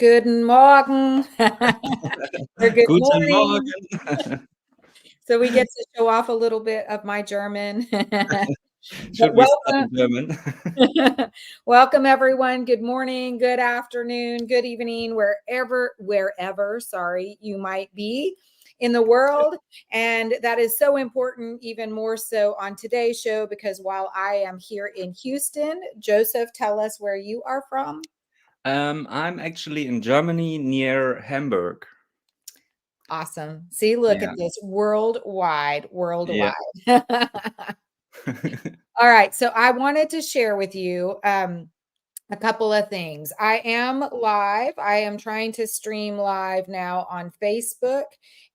Guten Morgen or good Guten morning. Morgen. So we get to show off a little bit of my German. But Should we start welcome, in German? welcome everyone. Good morning, good afternoon, good evening, wherever, sorry, you might be in the world. And that is so important, even more so on today's show, because while I am here in Houston, Joseph, tell us where you are from. I'm actually in Germany near Hamburg. Awesome. See, look at Yeah. this worldwide. Yeah. All right. So I wanted to share with you a couple of things. I am live. I am trying to stream live now on Facebook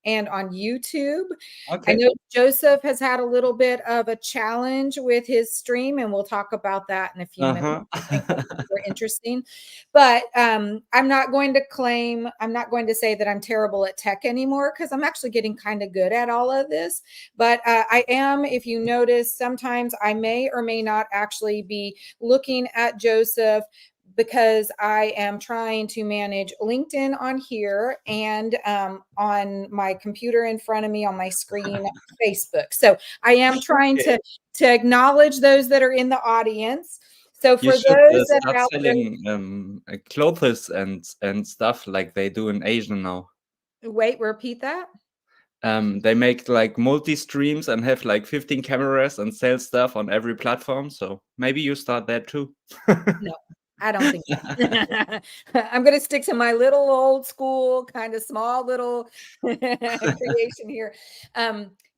and on YouTube. I Okay. know Joseph has had a little bit of a challenge with his stream, and we'll talk about that in a few minutes. Uh-huh. I think that's super interesting. But I'm not going to say that I'm terrible at tech anymore, because I'm actually getting kind of good at all of this. But I am, if you notice, sometimes I may or may not actually be looking at Joseph, because I am trying to manage LinkedIn on here and on my computer in front of me on my screen, Facebook. So I am trying Okay. to acknowledge those that are in the audience. So You for should those that are start out there, selling clothes and stuff like they do in Asia now. wait, repeat that. They make like multi-streams and have like 15 cameras and sell stuff on every platform. So maybe you start that too. No, I don't think so. I'm going to stick to my little old school, kind of small little creation here.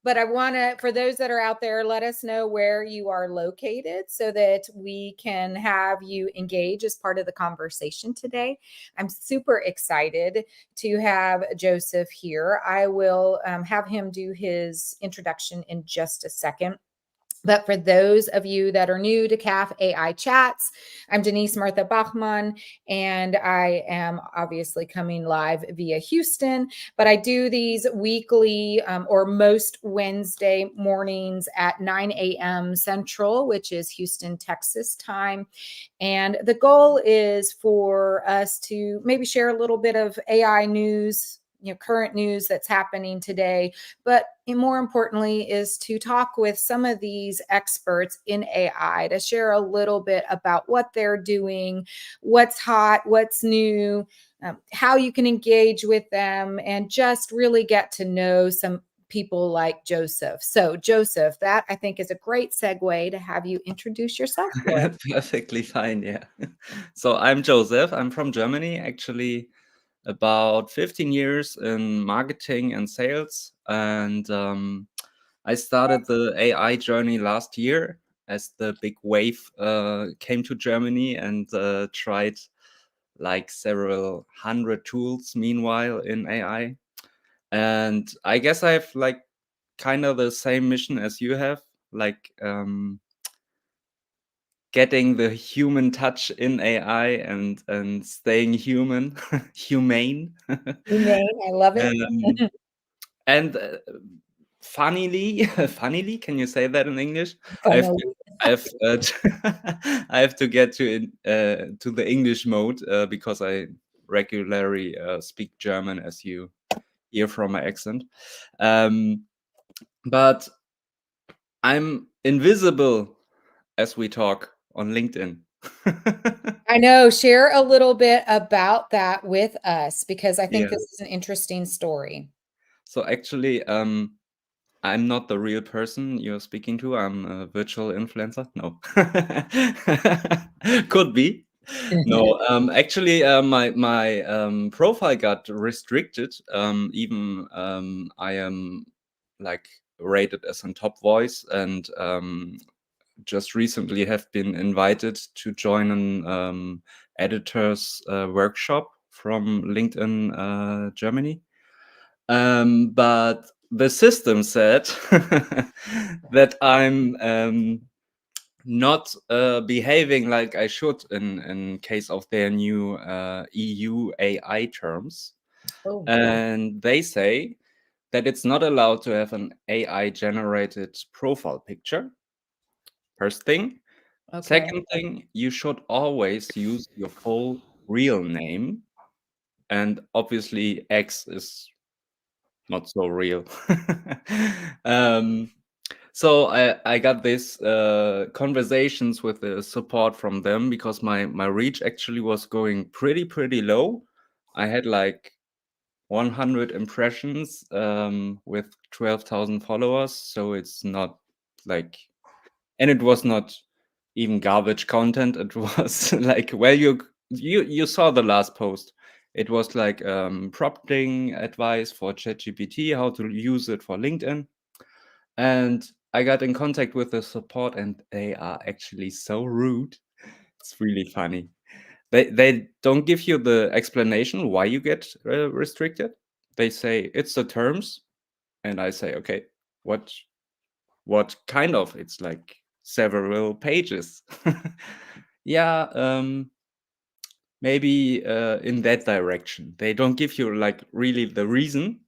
But I want to, for those that are out there, let us know where you are located so that we can have you engage as part of the conversation today. I'm super excited to have Joseph here. I will have him do his introduction in just a second. But for those of you that are new to Caff-AI Chats, I'm Denise Martha Bachmann, and I am obviously coming live via Houston. But I do these weekly or most Wednesday mornings at 9 a.m. Central, which is Houston, Texas time. And the goal is for us to maybe share a little bit of AI news, current news that's happening today, but more importantly is to talk with some of these experts in AI to share a little bit about what they're doing, what's hot, what's new, how you can engage with them, and just really get to know some people like Joseph. So Joseph, that I think is a great segue to have you introduce yourself for us. Perfectly fine, yeah. So I'm Joseph. I'm from Germany, actually about 15 years in marketing and sales. And I started the AI journey last year as the big wave came to Germany, and tried like several hundred tools meanwhile in AI. And I guess I have like kind of the same mission as you have, like getting the human touch in AI and staying human, humane. Humane, I love it. Um, and funnily, funnily, can you say that in English? I have to, Finally. I have, I have to get to the English mode because I regularly speak German, as you hear from my accent. Um, but I'm invisible as we talk on LinkedIn. I know. Share a little bit about that with us, because I think Yeah. this is an interesting story. So actually, I'm not the real person you're speaking to. I'm a virtual influencer. No, could be. No, actually, my profile got restricted. Even I am like rated as a top voice, and just recently have been invited to join an editor's workshop from LinkedIn Germany. But the system said that I'm not behaving like I should in case of their new EU AI terms. Oh, And they say that it's not allowed to have an AI generated profile picture. First thing. okay. Second thing, you should always use your full real name. and obviously X is not so real. um, so I got this conversations with the support from them because my reach actually was going pretty low. I had like 100 impressions with 12,000 followers, so it's not like, and it was not even garbage content. It was like, well, you saw the last post. It was like prompting advice for ChatGPT, how to use it for LinkedIn. And I got in contact with the support, and they are actually so rude. It's really funny. They don't give you the explanation why you get restricted. They say it's the terms, and I say, okay, what what kind of? It's like several pages. Yeah, maybe in that direction. They don't give you like really the reason.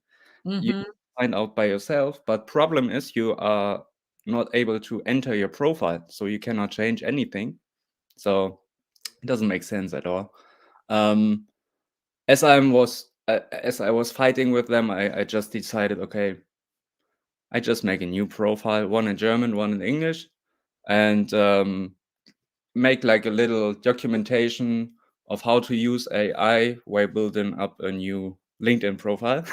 You Mhm. find out by yourself. But problem is you are not able to enter your profile, so you cannot change anything. So it doesn't make sense at all. Um, as I was fighting with them, I just decided, okay, I just make a new profile, one in German, one in English, and make like a little documentation of how to use AI while building up a new LinkedIn profile.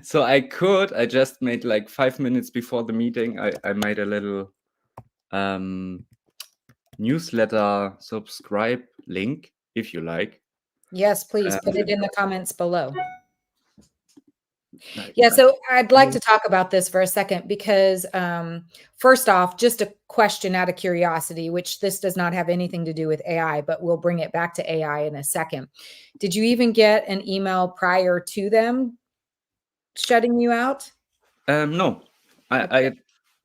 So I just made like 5 minutes before the meeting, I made a little um, newsletter subscribe link, if you like. Yes, please put it And in the comments below. I, Yeah, I, so I'd like to talk about this for a second because, first off, just a question out of curiosity, which this does not have anything to do with AI, but we'll bring it back to AI in a second. Did you even get an email prior to them shutting you out? no, Okay. I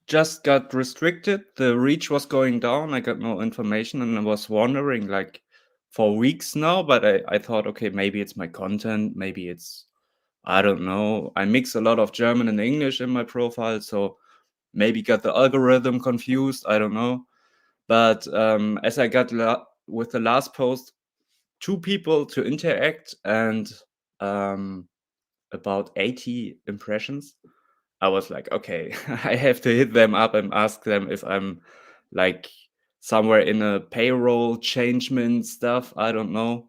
just got restricted. The reach was going down. I got no information, and I was wondering like for weeks now. But I thought, okay, maybe it's my content. Maybe it's, I don't know. I mix a lot of German and English in my profile, so maybe got the algorithm confused. I don't know. But as I got with the last post, two people to interact and um, about 80 impressions. I was like, okay, I have to hit them up and ask them if I'm like somewhere in a payroll changement stuff. I don't know.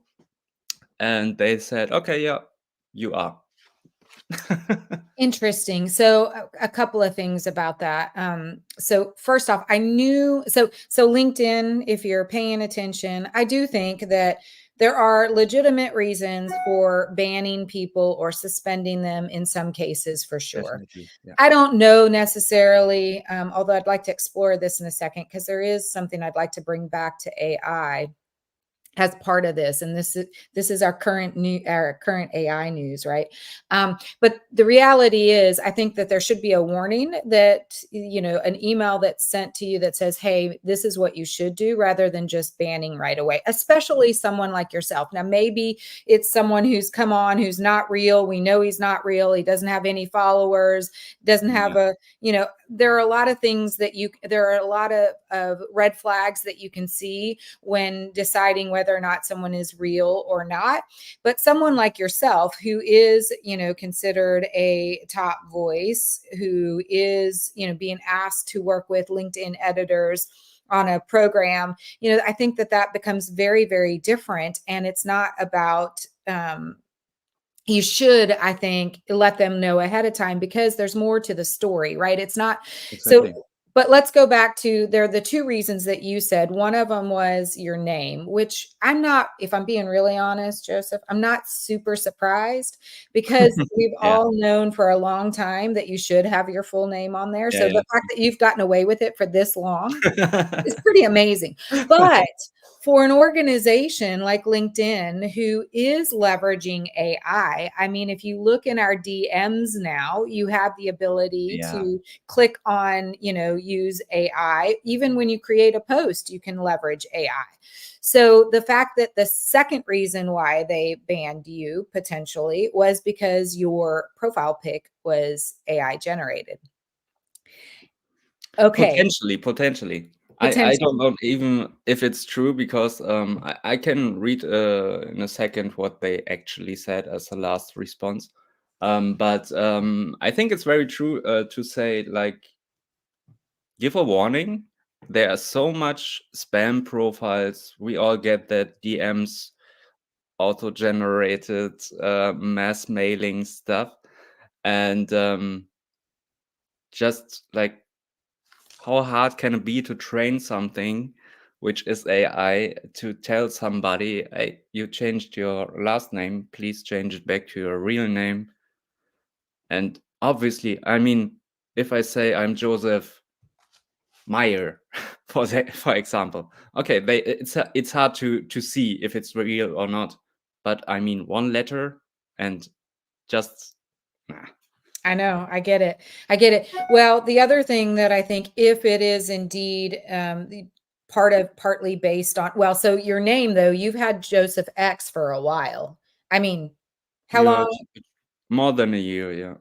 And they said, okay, yeah, you are. Interesting. So a couple of things about that. So first off, I knew so LinkedIn, if you're paying attention, I do think that there are legitimate reasons for banning people or suspending them in some cases for sure. Definitely. Yeah. I don't know necessarily, although I'd like to explore this in a second because there is something I'd like to bring back to AI as part of this, and this is our current AI news, right? But the reality is I think that there should be a warning that, an email that's sent to you that says, hey, this is what you should do, rather than just banning right away, especially someone like yourself. Now maybe it's someone who's come on who's not real. We know he's not real. He doesn't have any followers, doesn't have Yeah. there are a lot of things that there are a lot of red flags that you can see when deciding whether or not someone is real or not. But someone like yourself, who is, considered a top voice, who is, being asked to work with LinkedIn editors on a program, I think that becomes very, very different. And it's not about, you should, I think, let them know ahead of time because there's more to the story, right? It's not so. Exactly. But let's go back to there are the two reasons that you said. One of them was your name, which I'm not, if I'm being really honest, Joseph, I'm not super surprised because we've Yeah. all known for a long time that you should have your full name on there. Yeah. So Yeah. the fact that you've gotten away with it for this long is pretty amazing. But for an organization like LinkedIn, who is leveraging AI, I mean, if you look in our DMs now, you have the ability Yeah. to click on, use AI. Even when you create a post, you can leverage AI. So the fact that the second reason why they banned you potentially was because your profile pic was AI generated. Okay. Potentially. I potentially. don't know even if it's true because I can read in a second what they actually said as the last response. But I think it's very true to say like give a warning. There are so much spam profiles. We all get that DMs, auto-generated mass mailing stuff, and just like how hard can it be to train something which is AI to tell somebody, hey, you changed your last name, please change it back to your real name. And obviously, I mean, if I say I'm Joseph Meyer, for example, okay, it's hard to see if it's real or not. But I mean, one letter and just nah. I know, I get it. I get it. Well, the other thing that I think, if it is indeed partly based on, well, so your name though, you've had Joseph X for a while. I mean, how Yeah, long? it's more than a year. Yeah,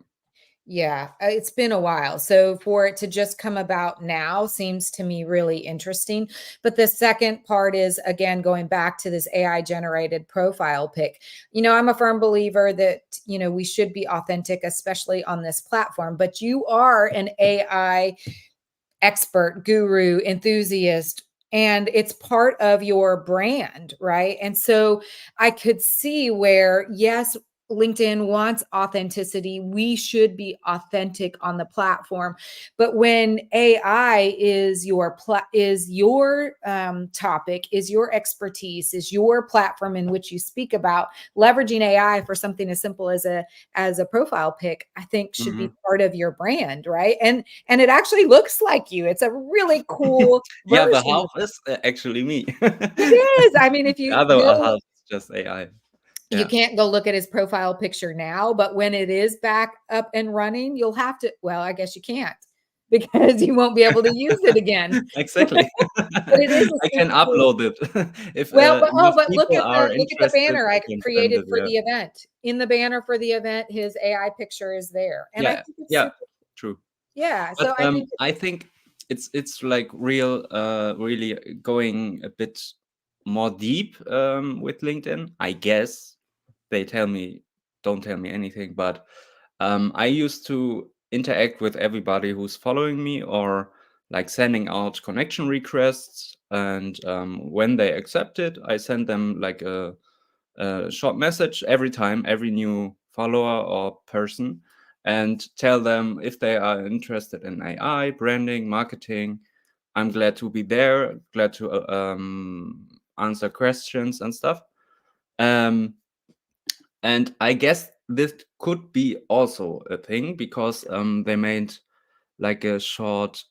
Yeah, it's been a while. So for it to just come about now seems to me really interesting. But the second part is, again, going back to this AI generated profile pic. I'm a firm believer that, we should be authentic, especially on this platform. But you are an AI expert, guru, enthusiast, and it's part of your brand, right? And so I could see where, yes, LinkedIn wants authenticity. We should be authentic on the platform. But when AI is your topic, is your expertise, is your platform in which you speak about, leveraging AI for something as simple as a profile pic, I think should hmm be part of your brand, right? And it actually looks like you. It's a really cool yeah. The version. half is actually me. It is. I mean, if The you other go, half is just AI. you Yeah. can't go look at his profile picture now, but when it is back up and running, you'll have to, well, I guess you can't because you won't be able to use it again. Exactly. But it is a I can super cool. upload it. If Well, but enough look people at are the interested, banner I I can send created it. for Yeah. the event. In the banner for the event, his AI picture is there. And I Yeah. think it's Yeah. super, True. yeah. But So I think I think it's like really going a bit more deep with LinkedIn. I guess they tell me don't tell me anything, but I used to interact with everybody who's following me or like sending out connection requests, and when they accept it, I send them like a short message every time, every new follower or person, and tell them if they are interested in AI, branding, marketing. I'm glad to be there, glad to answer questions and stuff. Um, and I guess this could be also a thing because they made like a short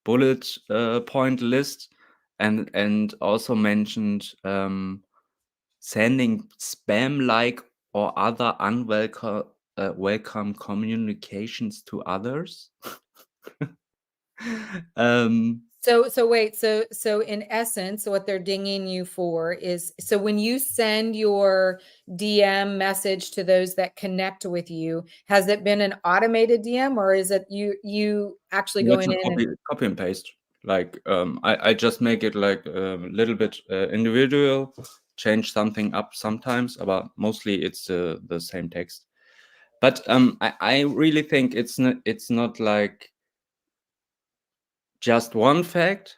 bullet point list, and also mentioned sending spam like or other unwelcome welcome communications to others. um, so wait, so in essence, what they're dinging you for is, so when you send your DM message to those that connect with you, has it been an automated DM, or is it you actually no, it's going a in and copy and paste. Like I just make it like a little bit individual, change something up sometimes, but mostly it's the same text. But I really think it's not like just one fact.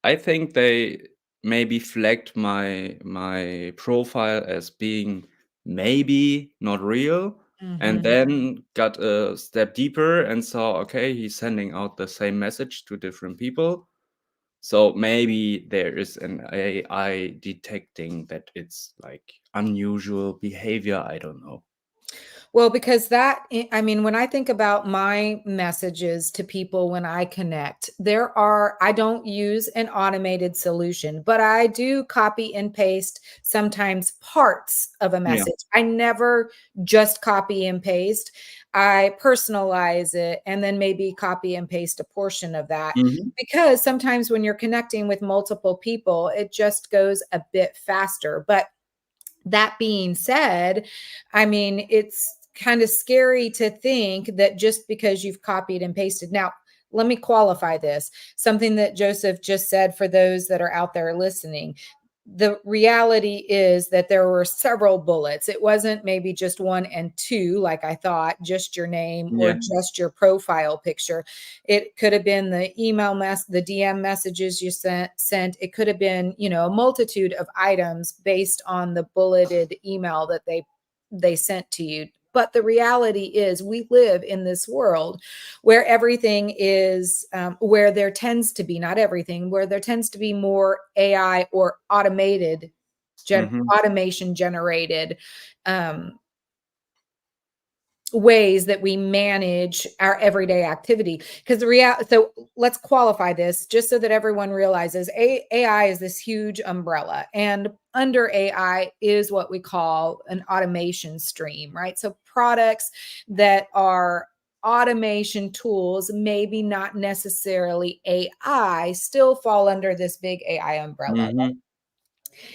I think they maybe flagged my profile as being maybe not real, and Mhm. then got a step deeper and saw, okay, he's sending out the same message to different people. So maybe there is an AI detecting that it's like unusual behavior. I don't know. Well, because I mean, when I think about my messages to people when I connect, I don't use an automated solution, but I do copy and paste sometimes parts of a Yeah. message. I never just copy and paste. I personalize it and then maybe copy and paste a portion of that. Mhm. Because sometimes when you're connecting with multiple people, it just goes a bit faster. But that being said, I mean, it's kind of scary to think that just because you've copied and pasted. Now, let me qualify this. Something that Joseph just said for those that are out there listening. The reality is that there were several bullets. It wasn't maybe just one and two, like I thought, just your name or Yeah. just your profile picture. It could have been the the DM messages you sent. It could have been, a multitude of items based on the bulleted email that they sent to you. But the reality is, we live in this world where everything is, where there tends to be, not everything, where there tends to be more AI or Mhm. automation generated um, ways that we manage our everyday activity. Because so let's qualify this just so that everyone realizes AI is this huge umbrella, and under AI is what we call an automation stream, right? So products that are automation tools, maybe not necessarily AI, still fall under this big AI umbrella. Mhm.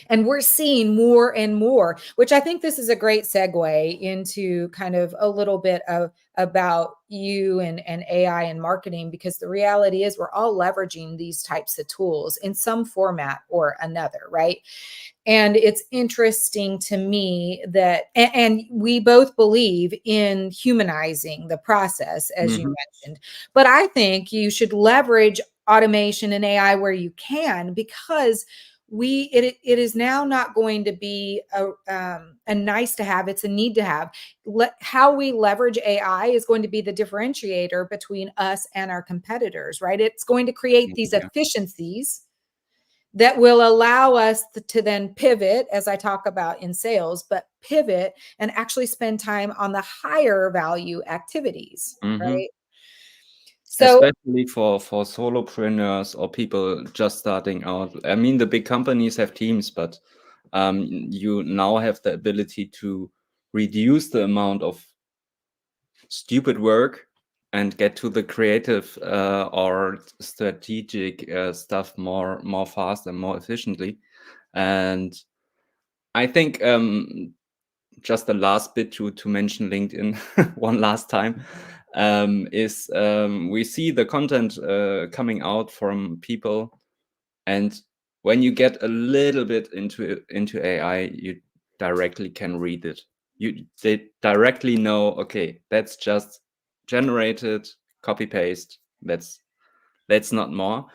And we're seeing more and more, which I think this is a great segue into kind of a little bit of about you and AI and marketing, because the reality is we're all leveraging these types of tools in some format or another, right? And it's interesting to me that, and we both believe in humanizing the process, as you Mhm. mentioned, but I think you should leverage automation and AI where you can, because it is now not going to be a nice to have, it's a need to have. How we leverage AI is going to be the differentiator between us and our competitors, right? It's going to create these Yeah. efficiencies that will allow us to then pivot, as I talk about in sales, but pivot and actually spend time on the higher value activities, Mhm. right? So, Especially for solopreneurs or people just starting out. I mean, the big companies have teams, but you now have the ability to reduce the amount of stupid work and get to the creative or strategic stuff more fast and more efficiently. And I think just the last bit to mention LinkedIn one last time is we see the content coming out from people, and when you get a little bit into AI, you directly can read it. They directly know, okay, that's just generated, copy paste. That's not more.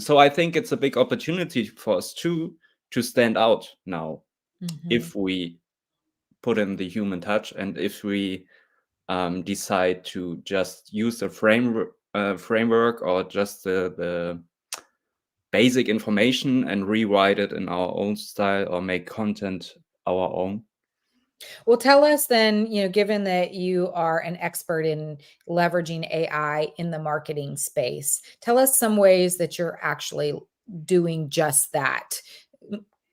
So I think it's a big opportunity for us to stand out now mhm. if we put in the human touch, and if we decide to just use the framework or just the basic information and rewrite it in our own style or make content our own. Well, tell us then, given that you are an expert in leveraging AI in the marketing space, tell us some ways that you're actually doing just that.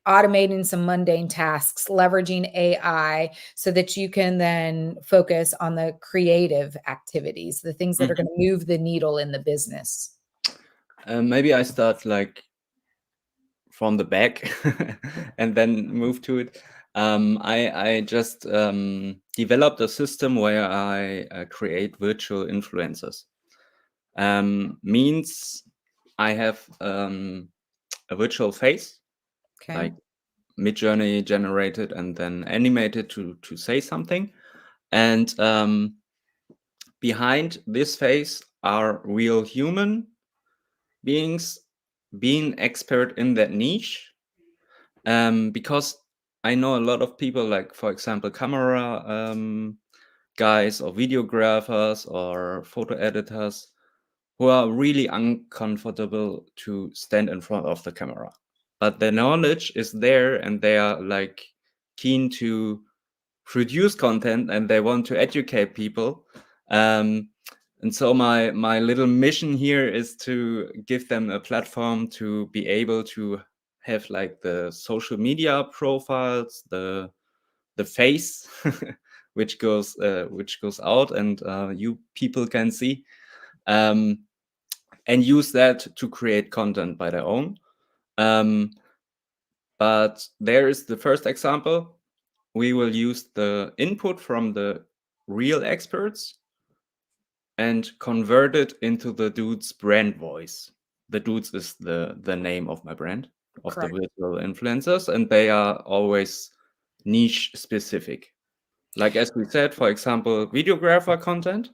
Automating some mundane tasks, leveraging AI so that you can then focus on the creative activities, the things that are Mhm. going to move the needle in the business. Maybe I start like from the back and then move to it. I just developed a system where I create virtual influencers. Means I have a virtual face, Okay. like Midjourney generated and then animated to say something. And behind this face are real human beings being expert in that niche. Because I know a lot of people, like for example, camera guys or videographers or photo editors, who are really uncomfortable to stand in front of the camera. But the knowledge is there, and they are like keen to produce content, and they want to educate people. Um, and so my little mission here is to give them a platform to be able to have like the social media profiles, the face, which goes out, and you people can see, um, and use that to create content by their own. Um, but there is the first example. We will use the input from the real experts, and convert it into the dude's brand voice. The dudes is the name of my brand, of the Correct. virtual influencers, and they are always niche specific. Like as we said, for example, videographer content.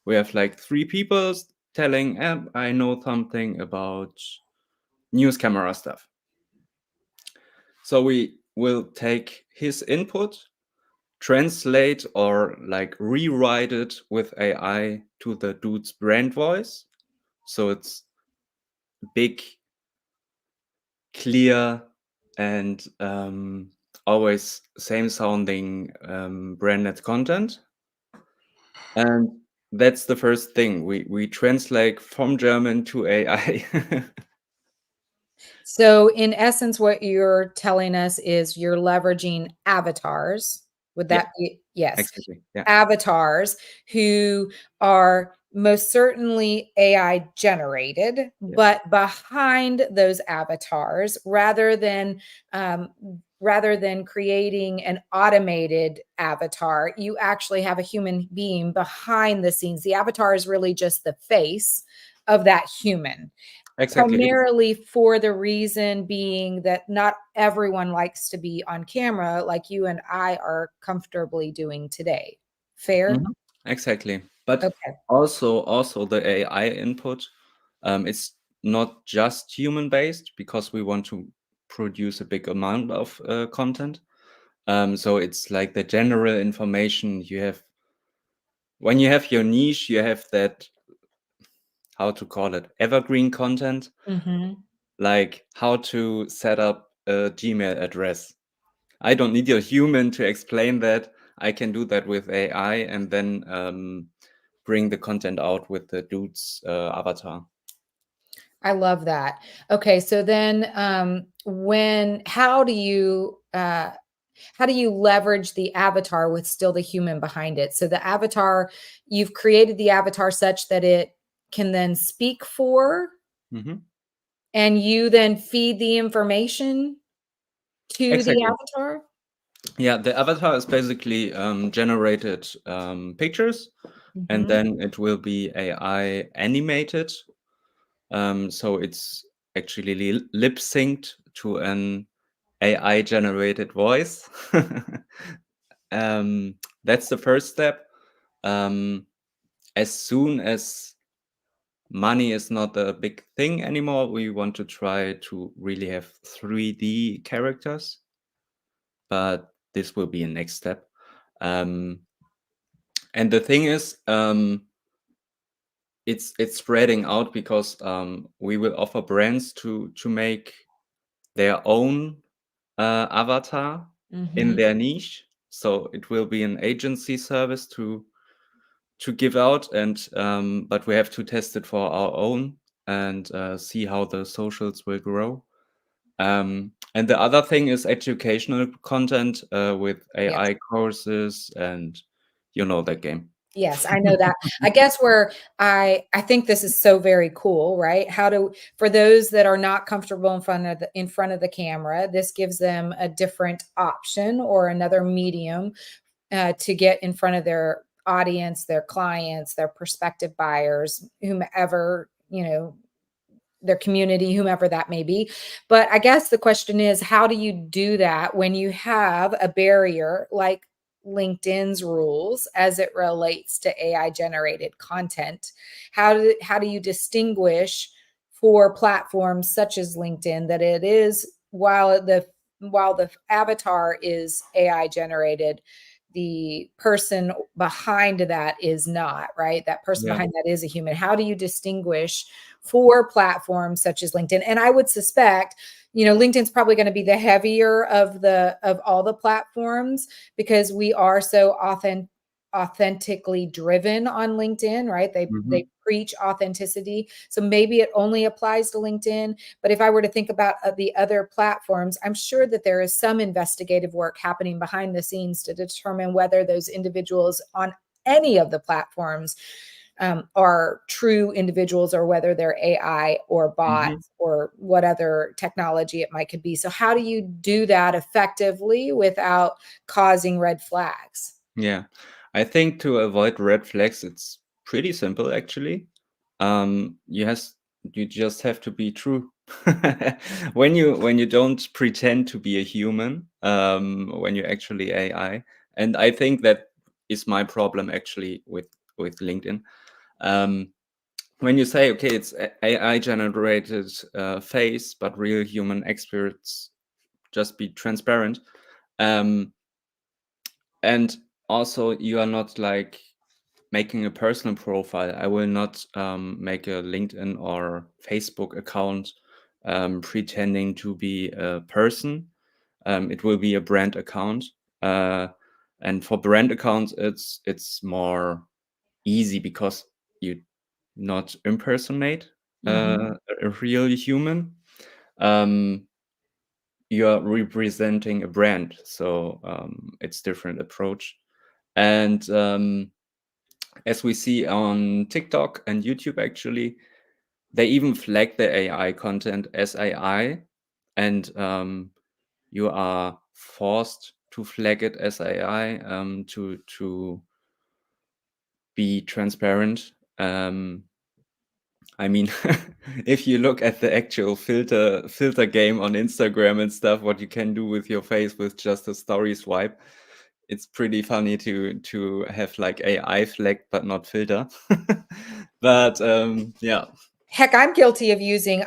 We have like 3 people telling, I know something about news camera stuff. So we will take his input, translate or like rewrite it with AI to the dude's brand voice. So it's big, clear, and always same sounding branded content. And that's the first thing. We translate from German to AI. So, in essence, what you're telling us is you're leveraging avatars. Would Yeah, that be? Yes. exactly. Yeah, Avatars who are most certainly AI generated, yes, but behind those avatars, um, rather than creating an automated avatar, you actually have a human being behind the scenes. The avatar is really just the face of that human. exactly. Primarily for the reason being that not everyone likes to be on camera like you and I are comfortably doing today. Fair? Mhm. Exactly. But Okay. also the AI input, it's not just human based because we want to produce a big amount of content. So it's like the general information you have when you have your niche, you have that, how to call it, evergreen content, Mhm. like how to set up a Gmail address. I don't need a human to explain that. I can do that with AI and then bring the content out with the dude's avatar. I love that. Okay, so then, when how do you leverage the avatar with still the human behind it? So the avatar, you've created the avatar such that it can then speak for, Mhm. and you then feed the information to the Exactly. avatar? Yeah, the avatar is basically generated pictures, and Mhm. then it will be AI animated. So it's actually lip synced to an AI generated voice. That's the first step. Um, as soon as money is not a big thing anymore, we want to try to really have 3D characters, but this will be a next step. Um, and the thing is, it's spreading out because we will offer brands to make their own avatar in Mhm. their niche. So it will be an agency service to give out, and but we have to test it for our own and see how the socials will grow. And the other thing is educational content with Yes. AI courses, and you know that game. Yes, I know that. I guess where I think this is so very cool, right? How to For those that are not comfortable in front of the camera, this gives them a different option or another medium to get in front of their audience, their clients, their prospective buyers, whomever, their community, whomever that may be. But I guess the question is, how do you do that when you have a barrier like LinkedIn's rules as it relates to AI generated content? How do you distinguish for platforms such as LinkedIn that it is, while the avatar is AI generated, the person behind that is not, right? That person Yeah. behind that is a human. How do you distinguish for platforms such as LinkedIn? And I would suspect, LinkedIn's probably going to be the heavier of all the platforms because we are so authentically driven on LinkedIn, right? They Mhm. preach authenticity. So maybe it only applies to LinkedIn. But if I were to think about the other platforms, I'm sure that there is some investigative work happening behind the scenes to determine whether those individuals on any of the platforms are true individuals or whether they're AI or Mhm. bots or what other technology it might could be. So how do you do that effectively without causing red flags? Yeah. I think to avoid red flags, it's pretty simple actually. You has you just have to be true. When you don't pretend to be a human, when you're actually AI. And I think that is my problem actually with LinkedIn. Um, when you say, okay, it's AI generated face, but real human experts, just be transparent. Um, and also, you are not like making a personal profile. I will not make a LinkedIn or Facebook account pretending to be a person. It will be a brand account. And for brand accounts, it's more easy because you not impersonate Mhm. a real human. Um, you are representing a brand, so it's different approach. And as we see on TikTok and YouTube, actually, they even flag the AI content as AI, and you are forced to flag it as AI to be transparent. I mean, if you look at the actual filter game on Instagram and stuff, what you can do with your face with just a story swipe, it's pretty funny to have like AI flag but not filter. But yeah. Heck, I'm guilty of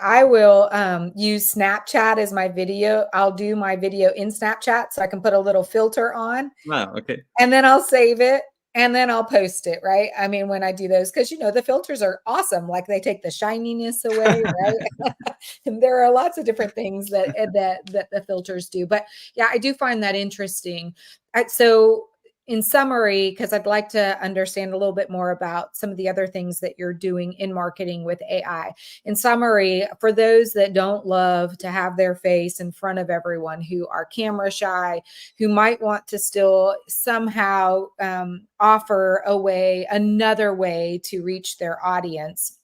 I will use Snapchat as my video. I'll do my video in Snapchat so I can put a little filter on, Ah, okay. and then I'll save it, and then I'll post it, right? I mean, when I do those, because the filters are awesome. Like, they take the shininess away, right? And there are lots of different things that the filters do. But yeah, I do find that interesting. So in summary, because I'd like to understand a little bit more about some of the other things that you're doing in marketing with AI. In summary, for those that don't love to have their face in front of everyone, who are camera shy, who might want to still somehow offer another way to reach their audience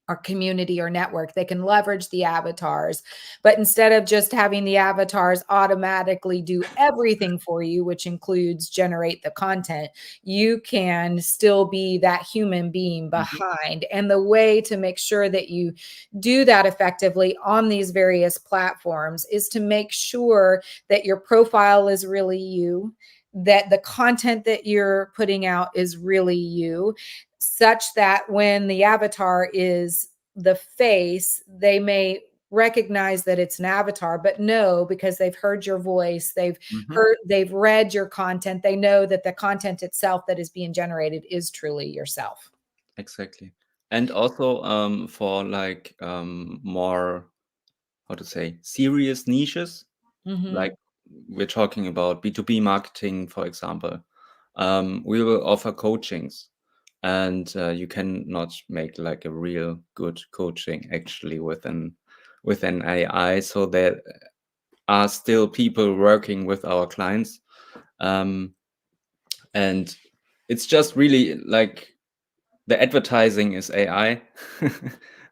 or community or network, they can leverage the avatars. But instead of just having the avatars automatically do everything for you, which includes generate the content, you can still be that human being Mhm. behind. And the way to make sure that you do that effectively on these various platforms is to make sure that your profile is really you, that the content that you're putting out is really you, such that when the avatar is the face, they may recognize that it's an avatar, but no, because they've heard your voice, Mhm. they've read your content, they know that the content itself that is being generated is truly yourself. Exactly. And also for like more, how to say, serious niches, like Mhm. we're talking about B2B marketing, for example. We will offer coachings, and you cannot make like a real good coaching actually with an AI. So there are still people working with our clients, um, and it's just really like the advertising is AI,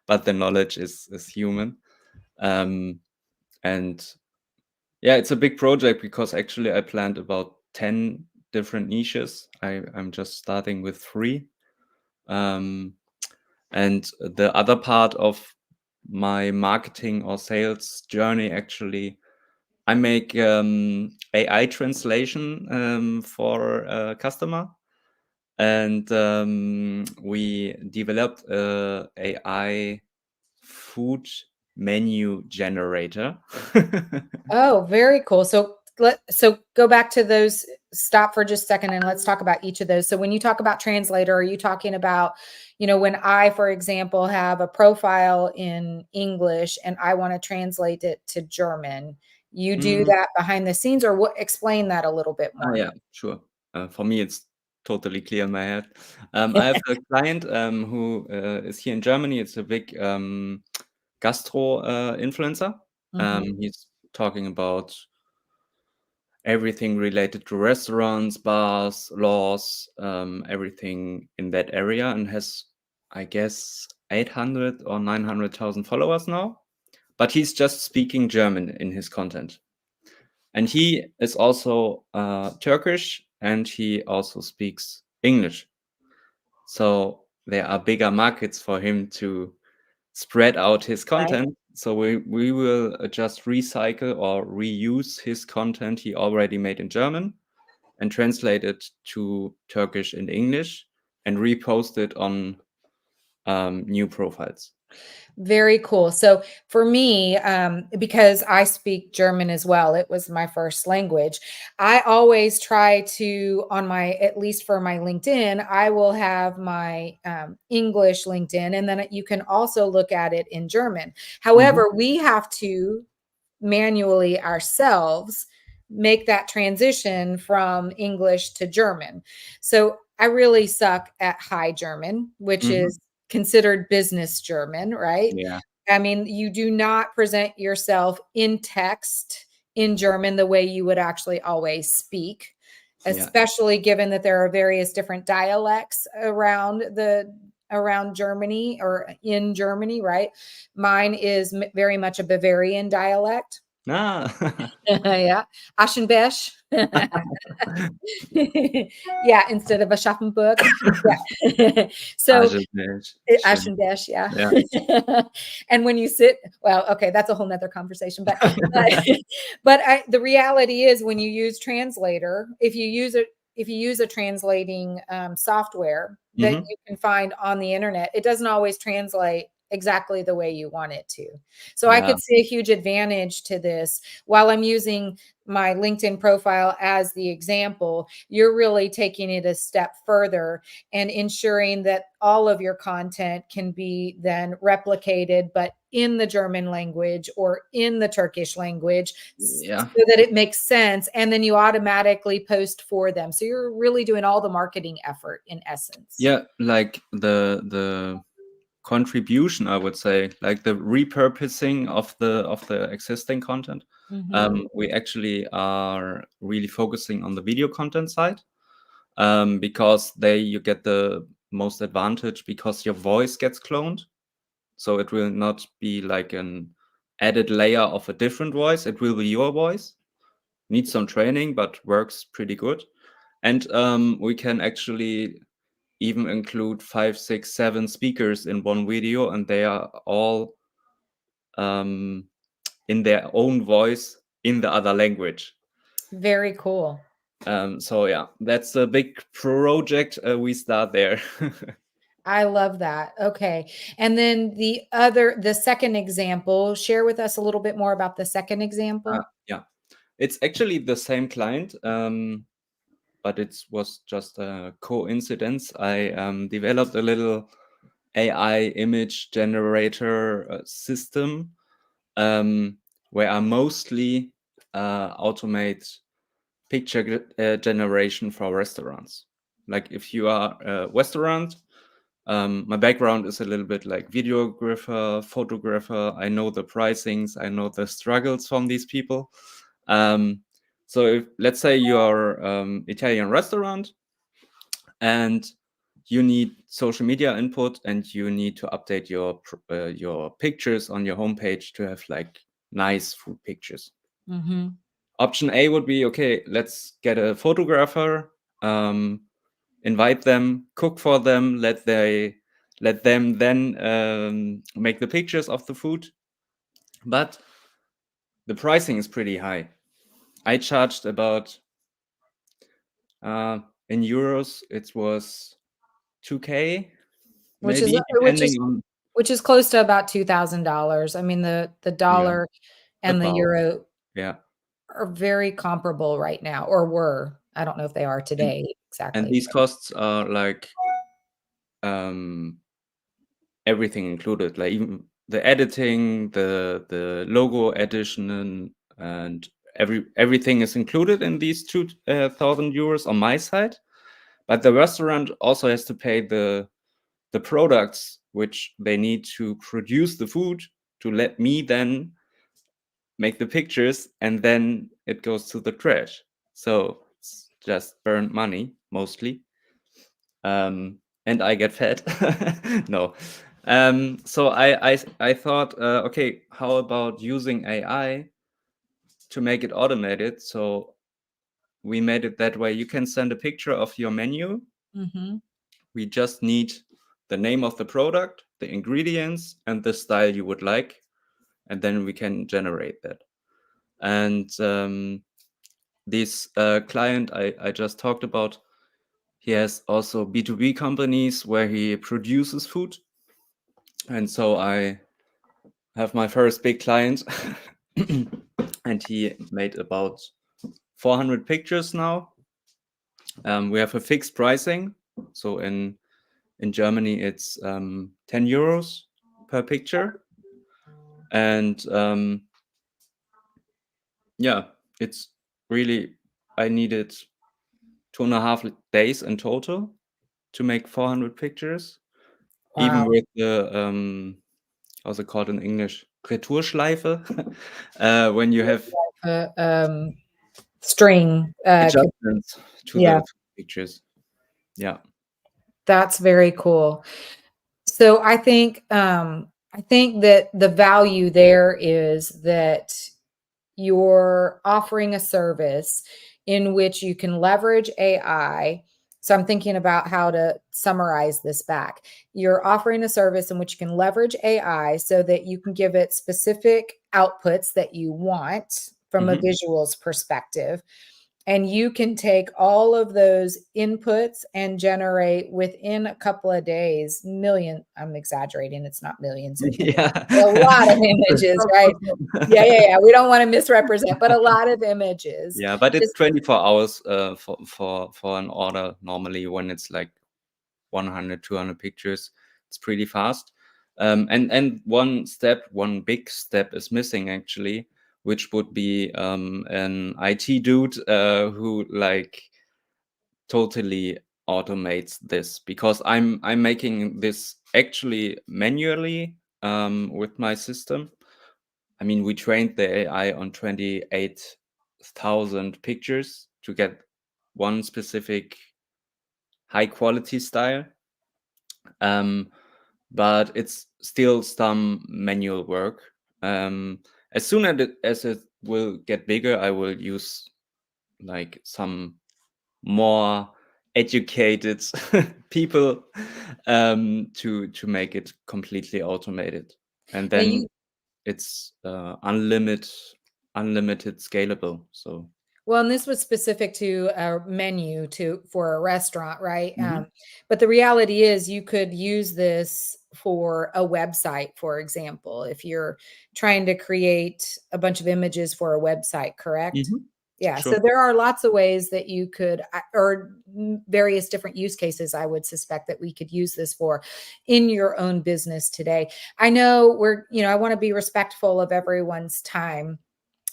but the knowledge is human. Um, and yeah, it's a big project because actually I planned about 10 different niches. I'm just starting with 3. Um, and the other part of my marketing or sales journey, actually, I make AI translation for a customer. And we developed a AI food menu generator. Oh, very cool. So go back to those, stop for just a second, and let's talk about each of those. So when you talk about translator, are you talking about, when I, for example, have a profile in English and I want to translate it to German, you do Mm, that behind the scenes, or what? Explain that a little bit more. yeah, sure. For me, it's totally clear in my head. I have a client who is here in Germany. It's a big gastro influencer. Mhm. He's talking about everything related to restaurants, bars, laws, everything in that area, and has, I guess, 800 or 900,000 followers now. But he's just speaking German in his content. And he is also Turkish, and he also speaks English. So there are bigger markets for him to spread out his Right. content. So we will just recycle or reuse his content he already made in German and translate it to Turkish and English and repost it on new profiles. Very cool. So for me, because I speak German as well, it was my first language. I always try to, on my, at least for my LinkedIn, I will have my English LinkedIn, and then you can also look at it in German. Mhm. However, we have to manually ourselves make that transition from English to German. So I really suck at High German, which Mhm. is considered business German, right? Yeah. I mean, you do not present yourself in text in German the way you would actually always speak, Yeah. especially given that there are various different dialects around Germany or in Germany, right? Mine is very much a Bavarian dialect. Ah. Yeah, Aschenbesch. Yeah, instead of Aschaffenburg. Yeah. So Aschenbesch. Schön. Aschenbesch, yeah. Yeah. And when you sit, well, okay, that's a whole nother conversation, but the reality is when you use translator, if you use a translating software that Mhm. you can find on the internet, it doesn't always translate exactly the way you want it to. So I Yeah. could see a huge advantage to this while I'm using my LinkedIn profile as the example. You're really taking it a step further and ensuring that all of your content can be then replicated, but in the German language or in the Turkish language Yeah. so that it makes sense. And then you automatically post for them. So you're really doing all the marketing effort in essence. Yeah, like the contribution, I would say, like the repurposing of the existing content. Mm-hmm. We actually are really focusing on the video content side, because they you get the most advantage because your voice gets cloned, so it will not be like an added layer of a different voice. It will be your voice. Needs some training, but works pretty good. And we can actually even include 5, 6, 7 speakers in one video, and they are all um, in their own voice in the other language. Very cool. So yeah, that's a big project. We start there. I love that. Okay. And then the second example, share with us a little bit more about the second example. Yeah, it's actually the same client, but it was just a coincidence. I developed a little AI image generator system, um, where I mostly automate picture generation for restaurants. Like if you are a restaurant, my background is a little bit like videographer, photographer. I know the pricings, I know the struggles from these people. Um, so if let's say you are Italian restaurant and you need social media input and you need to update your pictures on your homepage to have like nice food pictures. Mm-hmm. Option A would be, okay, let's get a photographer, um, invite them, cook for them, let them then make the pictures of the food. But the pricing is pretty high. I charged about in euros, it was 2K, Which is maybe, which is depending on which is close to about $2,000. I mean, the yeah, dollar and the about euro yeah. are very comparable right now, or were. I don't know if they are And, today and exactly. these costs are like um, everything included, like even the editing, the logo addition, and everything is included in these 2,000 euros on my side. But the restaurant also has to pay the products which they need to produce the food to let me then make the pictures, and then it goes to the trash. So it's just burned money mostly. And I get fed. No. So I thought, okay, how about using AI to make it automated? So we made it that way. You can send a picture of your menu. Mhm. We just need the name of the product, the ingredients, and the style you would like, and then we can generate that. And this client I just talked about, he has also B2B companies where he produces food. And so I have my first big client, and he made about 400 pictures now. We have a fixed pricing. So in Germany, it's 10 euros per picture. And yeah, it's really, I needed 2.5 days in total to make 400 pictures, even Wow. with the, how's it called in English? Retourschleife. When you have Uh, um, string. adjustments to Yeah, the pictures. Yeah. that's very cool. So I think that the value there is that you're offering a service in which you can leverage AI. So I'm thinking about how to summarize this back. You're offering a service in which you can leverage AI so that you can give it specific outputs that you want from a Mhm. visuals perspective. And you can take all of those inputs and generate within a couple of days million. I'm exaggerating, it's not millions of images, Yeah. a lot of images, right? Yeah. We don't want to misrepresent, but a lot of images. Yeah, but it's Just 24 hours for an order normally when it's like 100, 200 pictures. It's pretty fast. And one big step is missing actually, which would be an IT dude who like totally automates this, because I'm making this actually manually with my system. I mean, we trained the AI on 28,000 pictures to get one specific high quality style. But it's still some manual work. As soon as it will get bigger, I will use like some more educated people to make it completely automated, and now then you it's unlimited scalable. So Well, and this was specific to a menu for a restaurant, right? Mhm. But the reality is you could use this for a website, for example, if you're trying to create a bunch of images for a website, correct? Mhm. Yeah, Sure. so there are lots of ways that you could, or various different use cases, I would suspect that we could use this for in your own business today. I know I want to be respectful of everyone's time.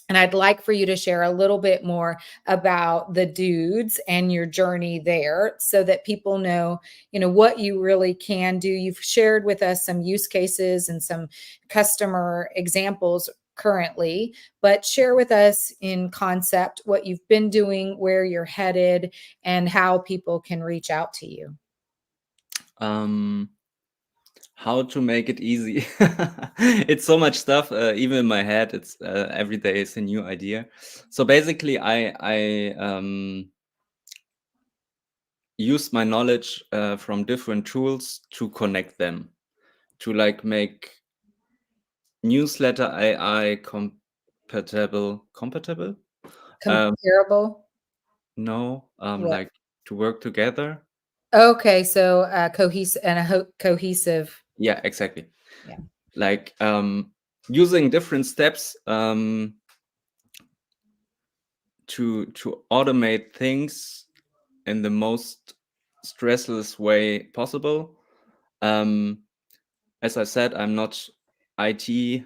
And I'd like for you to share a little bit more about the dudes and your journey there so that people know, what you really can do. You've shared with us some use cases and some customer examples currently, but share with us in concept what you've been doing, where you're headed, and how people can reach out to you. Um, how to make it easy? It's so much stuff, even in my head. It's every day is a new idea. So basically, I use my knowledge from different tools to connect them, to like make newsletter AI compatible. Um, Comparable? no, What? like to work together. Okay, so cohesive. Yeah, exactly. Yeah. Like using different steps to automate things in the most stressless way possible. Um, as I said, I'm not IT,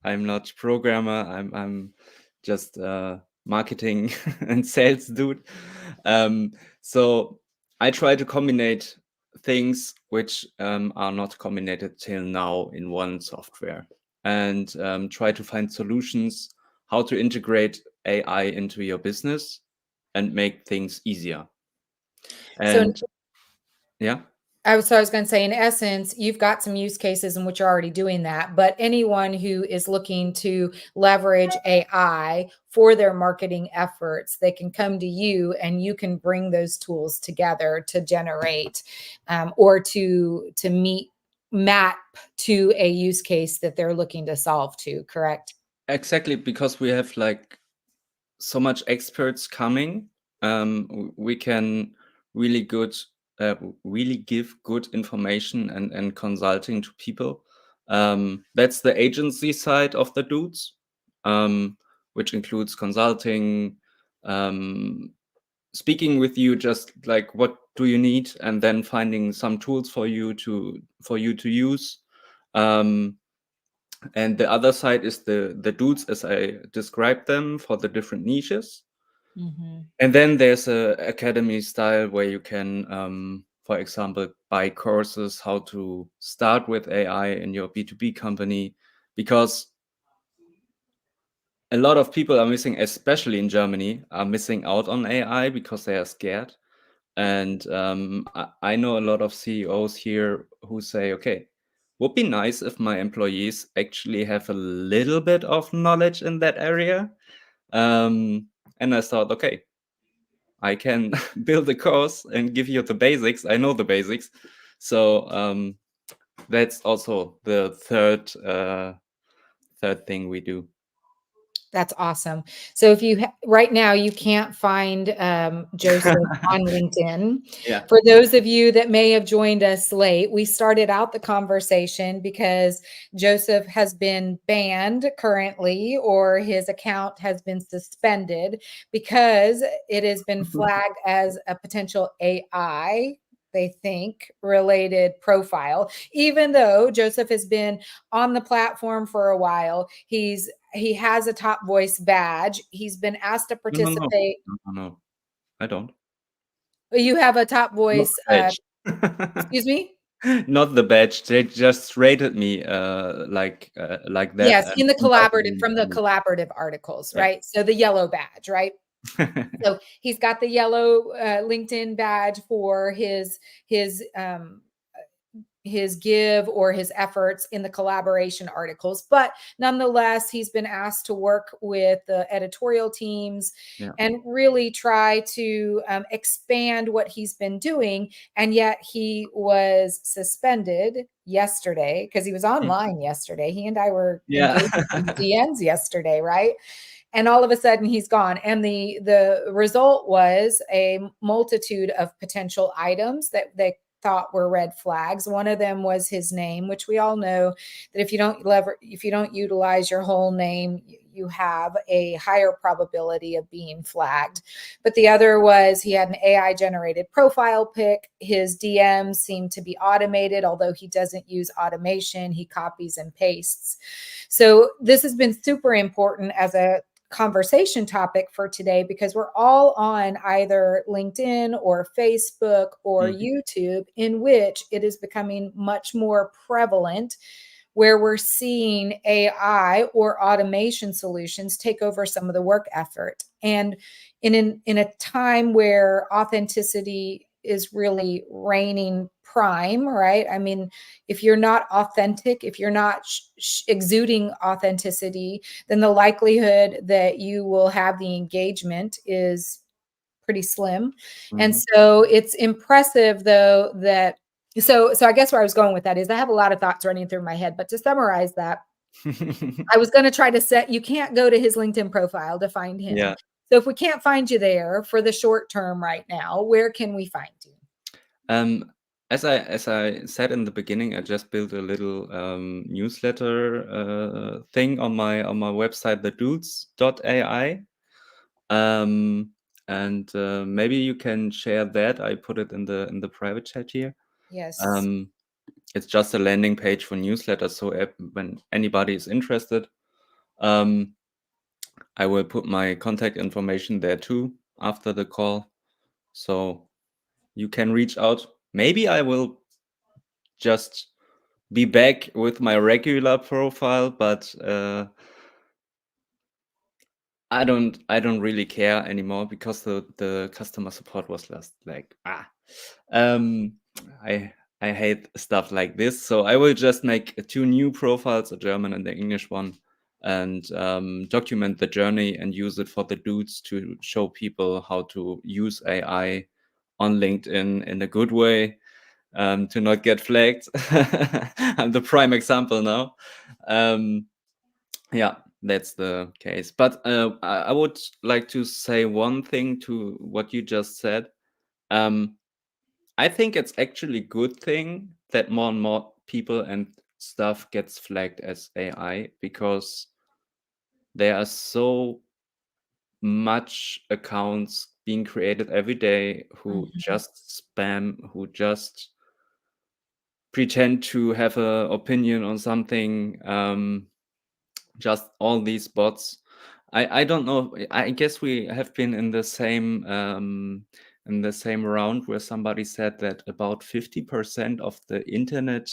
I'm not programmer, I'm just marketing and sales dude. So I try to combine things which are not combined till now in one software, and try to find solutions how to integrate AI into your business and make things easier. So And yeah. So I was going to say, in essence, you've got some use cases in which you're already doing that, but anyone who is looking to leverage AI for their marketing efforts, they can come to you and you can bring those tools together to generate or to meet map to a use case that they're looking to solve to, correct? Exactly, because we have like so much experts coming. We can really good, really give good information and consulting to people. That's the agency side of the dudes, which includes consulting, um, speaking with you, just like what do you need, and then finding some tools for you to use. Um, and the other side is the dudes as I described them for the different niches. Mhm. And then there's a academy style where you can, for example, buy courses how to start with AI in your B2B company, because a lot of people are missing, especially in Germany, are missing out on AI because they are scared. And I know a lot of CEOs here who say, okay, would be nice if my employees actually have a little bit of knowledge in that area. Um, and I thought, okay, I can build a course and give you the basics. I know the basics. So that's also the third thing we do. That's awesome. So if you right now you can't find Joseph on LinkedIn. Yeah. For those of you that may have joined us late, we started out the conversation because Joseph has been banned currently, or his account has been suspended because it has been flagged as a potential AI, they think, related profile. Even though Joseph has been on the platform for a while, he has a top voice badge. He's been asked to No, no, no, participate. no, no, no. I don't. You have a top Not voice, the badge. excuse me? Not the badge. They just rated me like that Yes, and in the invited collaborative, me from the to, collaborative articles, yeah. right? So the yellow badge, right? So he's got the yellow LinkedIn badge for his give or his efforts in the collaboration articles. But nonetheless, he's been asked to work with the editorial teams Yeah. and really try to expand what he's been doing. And yet he was suspended yesterday because he was Mm. online yesterday. He and I were Yeah. engaged in DMs yesterday, right? And all of a sudden he's gone, and the result was a multitude of potential items that they thought were red flags. One of them was his name, which we all know that if you don't utilize your whole name, you have a higher probability of being flagged. But the other was he had an AI generated profile pic. His DMs seem to be automated, although he doesn't use automation, he copies and pastes. So this has been super important as a conversation topic for today because we're all on either LinkedIn or Facebook or Mhm. YouTube, in which it is becoming much more prevalent, where we're seeing AI or automation solutions take over some of the work effort. And in a time where authenticity is really reigning prime, right? I mean, if you're not authentic, if you're not exuding authenticity, then the likelihood that you will have the engagement is pretty slim. And Mhm. so it's impressive though that so I guess where I was going with that is I have a lot of thoughts running through my head, but to summarize that, I was going to try to set, you can't go to his LinkedIn profile to find him. Yeah. So if we can't find you there for the short term right now, where can we find you? Um, as I said in the beginning, I just built a little newsletter thing on my website, thedudes.ai. Um, and maybe you can share that. I put it in the private chat here. Yes. Um, it's just a landing page for newsletters. So when anybody is interested, um, I will put my contact information there too after the call. So you can reach out. Maybe I will just be back with my regular profile, but I don't really care anymore because the customer support was last like um I I hate stuff like this. So I will just make two new profiles, a German and the English one, and document the journey and use it for the dudes to show people how to use AI on LinkedIn in a good way, to not get flagged. I'm the prime example now. Yeah, that's the case. But I would like to say one thing to what you just said. Um, I think it's actually a good thing that more and more people and stuff gets flagged as AI, because there are so much accounts being created every day who Mhm. just spam, who just pretend to have an opinion on something. Just all these bots. I don't know. I guess we have been in the same round where somebody said that about 50% of the internet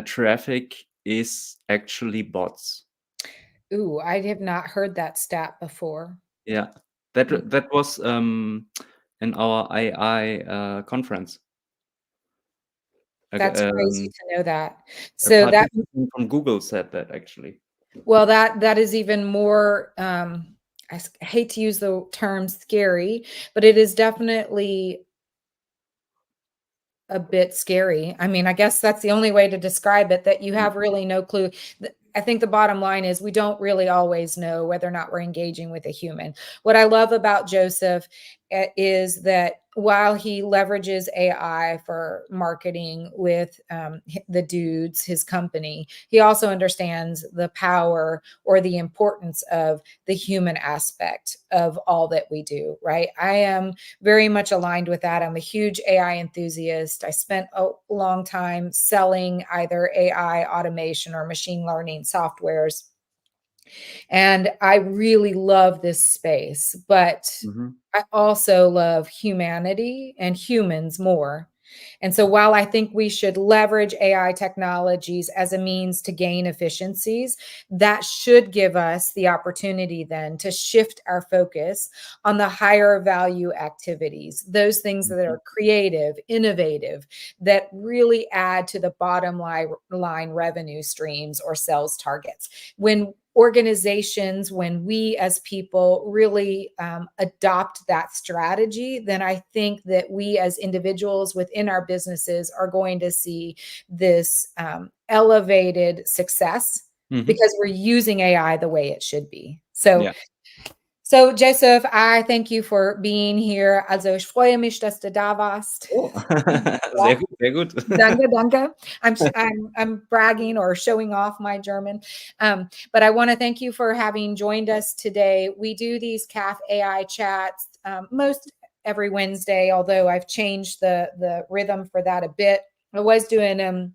traffic is actually bots. Ooh, I have not heard that stat before. Yeah, Mm, that was in our AI conference. that's crazy Um, to know that. a So that participant from Google said that actually. well, that is even more, hate to use the term scary, but it is definitely a bit scary. I mean, I guess that's the only way to describe it, that you Mm, have really no clue. I think the bottom line is we don't really always know whether or not we're engaging with a human. What I love about Joseph is that while he leverages AI for marketing with the dudes, his company, he also understands the power or the importance of the human aspect of all that we do, right? I am very much aligned with that. I'm a huge AI enthusiast. I spent a long time selling either AI automation or machine learning softwares. And I really love this space, but mhm, I also love humanity and humans more. And so while I think we should leverage AI technologies as a means to gain efficiencies, that should give us the opportunity then to shift our focus on the higher value activities, those things that mhm, are creative, innovative, that really add to the bottom line revenue streams or sales targets. When organizations, when we as people really adopt that strategy, then I think that we as individuals within our businesses are going to see this elevated success mhm. because we're using AI the way it should be. So, Yeah. so Joseph, I thank you for being here. Also, ich freue mich, dass du da warst. Oh, Ja. sehr gut, sehr gut. Danke, danke. I'm bragging or showing off my German. But I want to thank you for having joined us today. We do these Caff-AI chats most every Wednesday, although I've changed the rhythm for that a bit. I was doing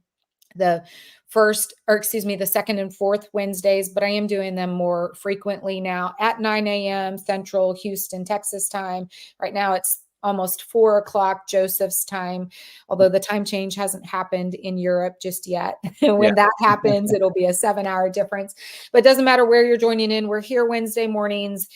the first, or excuse me, the second and fourth Wednesdays, but I am doing them more frequently now at 9 a.m. Central Houston, Texas time. Right now it's almost 4 o'clock Joseph's time, although the time change hasn't happened in Europe just yet. Yeah. When that happens, it'll be a 7 hour difference. But it doesn't matter where you're joining in. We're here Wednesday mornings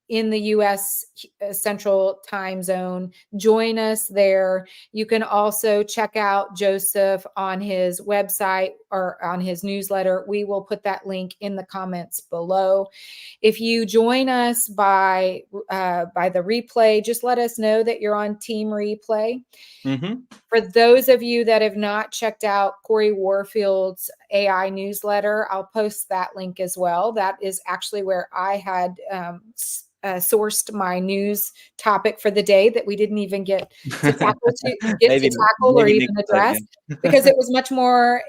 in the US Central time zone. Join us there. You can also check out Joseph on his website or on his newsletter. We will put that link in the comments below. If you join us by the replay, just let us know that you're on Team Replay. Mhm. For those of you that have not checked out Corey Warfield's AI newsletter, I'll post that link as well. That is actually where I had sourced my news topic for the day that we didn't even get to tackle or Maybe even next time, address, because yeah. it was much more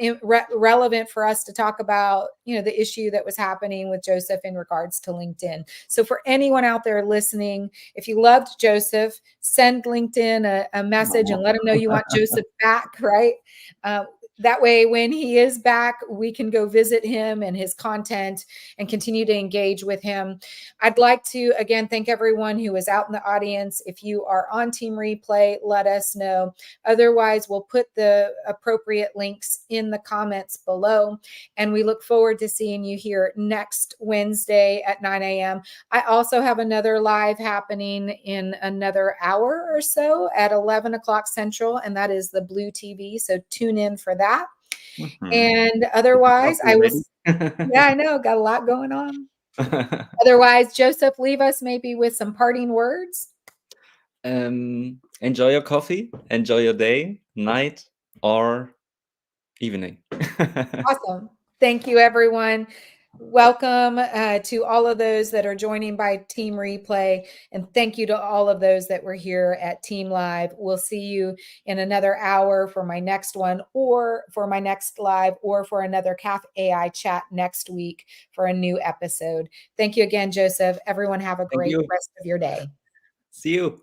relevant for us to talk about, the issue that was happening with Joseph in regards to LinkedIn. So for anyone out there listening, if you loved Joseph, send LinkedIn a message and let them know you want Joseph back, right? that way, when he is back, we can go visit him and his content and continue to engage with him. I'd like to, again, thank everyone who is out in the audience. If you are on Team Replay, let us know. Otherwise, we'll put the appropriate links in the comments below. And we look forward to seeing you here next Wednesday at 9 a.m. I also have another live happening in another hour or so at 11 o'clock Central, and that is the Blue TV. So tune in for that. Mhm. And Get the otherwise, coffee I will, ready. yeah, I know, got a lot going on. Otherwise, Joseph, leave us maybe with some parting words. Enjoy your coffee, enjoy your day, night, or evening. Awesome. Thank you, everyone. Welcome to all of those that are joining by Team Replay. And thank you to all of those that were here at Team Live. We'll see you in another hour for my next one, or for my next live, or for another Caff-AI chat next week for a new episode. Thank you again, Joseph. Everyone have a Thank great you. rest of your day. See you.